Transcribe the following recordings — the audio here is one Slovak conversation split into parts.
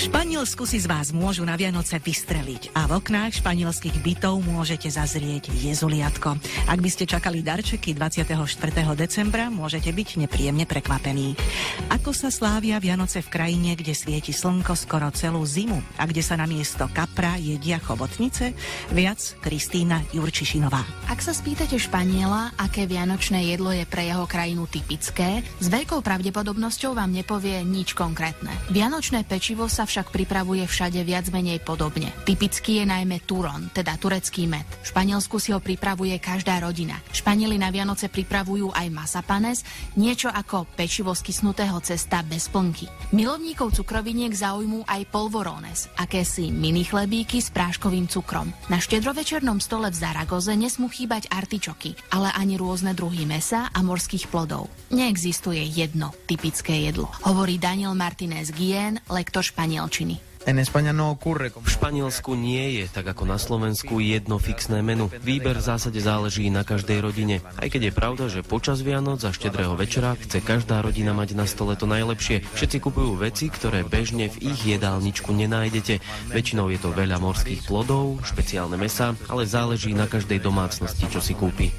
V Španielsku si z vás môžu na Vianoce vystreliť a v oknách španielských bytov môžete zazrieť jezuliatko. Ak by ste čakali darčeky 24. decembra, môžete byť nepríjemne prekvapení. Ako sa slávia Vianoce v krajine, kde svieti slnko skoro celú zimu a kde sa namiesto kapra jedia chobotnice? Viac Kristýna Jurčišinová. Ak sa spýtate Španiela, aké vianočné jedlo je pre jeho krajinu typické, s veľkou pravdepodobnosťou vám nepovie nič konkrétne. Vianočné pečivo sa však pripravuje všade viac menej podobne. Typický je najmä turon, teda turecký med. V Španielsku si ho pripravuje každá rodina. Španieli na Vianoce pripravujú aj masapanes, niečo ako pečivo z kysnutého cesta bez plnky. Milovníkov cukroviniek zaujmú aj polvorones, akési mini chlebíky s práškovým cukrom. Na štedrovečernom stole v Zaragoze nesmú chýbať artičoky, ale ani rôzne druhy mesa a morských plodov. Neexistuje jedno typické jedlo, hovorí Daniel Martínez Guillén, lektor španielčiny. V Španielsku nie je, tak ako na Slovensku, jedno fixné menu. Výber v zásade záleží na každej rodine. Aj keď je pravda, že počas Vianoc a štedrého večera chce každá rodina mať na stole to najlepšie. Všetci kupujú veci, ktoré bežne v ich jedálničku nenájdete. Väčšinou je to veľa morských plodov, špeciálne mäsa, ale záleží na každej domácnosti, čo si kúpi.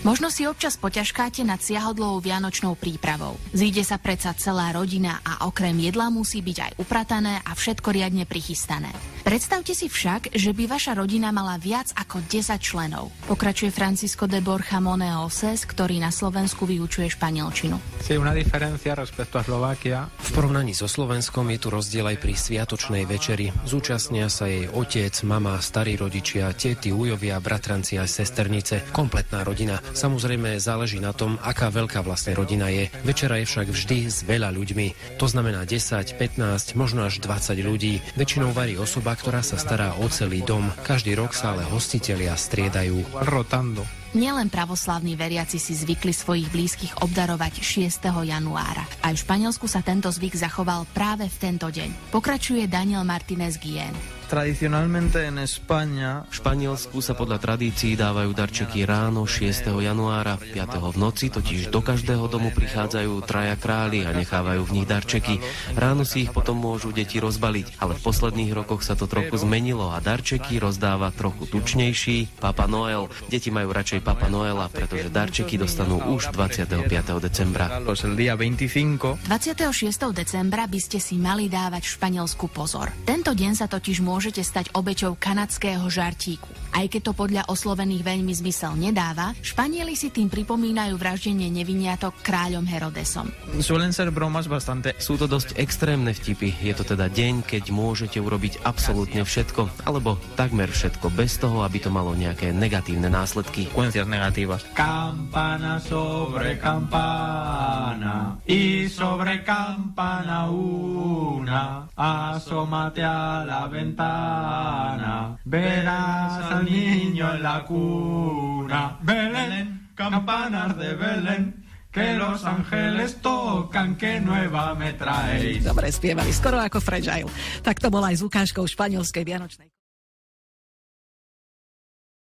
Možno si občas poťažkáte nad siahodlou vianočnou prípravou. Zíde sa predsa celá rodina a okrem jedla musí byť aj upratané a všetko riadne prichystané. Predstavte si však, že by vaša rodina mala viac ako 10 členov. Pokračuje Francisco de Borja Moneoses, ktorý na Slovensku vyučuje španielčinu. V porovnaní so Slovenskom je tu rozdiel aj pri sviatočnej večeri. Zúčastnia sa jej otec, mama, starí rodičia, tety, ujovia, bratranci a sesternice. Kompletná rodina. Samozrejme záleží na tom, aká veľká vlastne rodina je. Večera je však vždy s veľa ľuďmi. To znamená 10, 15, možno až 20 ľudí. Väčšinou varí osoba, ktorá sa stará o celý dom. Každý rok sa ale hostitelia striedajú. Nielen pravoslavní veriaci si zvykli svojich blízkych obdarovať 6. januára. Aj v Španielsku sa tento zvyk zachoval práve v tento deň. Pokračuje Daniel Martínez Guillén. V Španielsku sa podľa tradícií dávajú darčeky ráno 6. januára. 5. v noci totiž do každého domu prichádzajú traja králi a nechávajú v nich darčeky. Ráno si ich potom môžu deti rozbaliť, ale v posledných rokoch sa to trochu zmenilo a darčeky rozdáva trochu tučnejší Papa Noel. Deti majú radšej Papa Noela, pretože darčeky dostanú už 25. decembra. 26. decembra by ste si mali dávať v Španielsku pozor. Tento deň sa totiž môžete stať obeťou kanadského žartíku. Aj keď to podľa oslovených veľmi zmysel nedáva, Španieli si tým pripomínajú vraždenie neviniatok kráľom Herodesom. Sú to dosť extrémne vtipy. Je to teda deň, keď môžete urobiť absolútne všetko, alebo takmer všetko, bez toho, aby to malo nejaké negatívne následky. Campana sobre campana y sobre campana una, asómate a la ventana, verás al niño en la cuna. Belén, campanas de Belén, que los ángeles tocan, que nueva me traéis. Dobre spievali, skoro ako Fragile. Tak to bola aj s ukážkou španielskej vianočnej.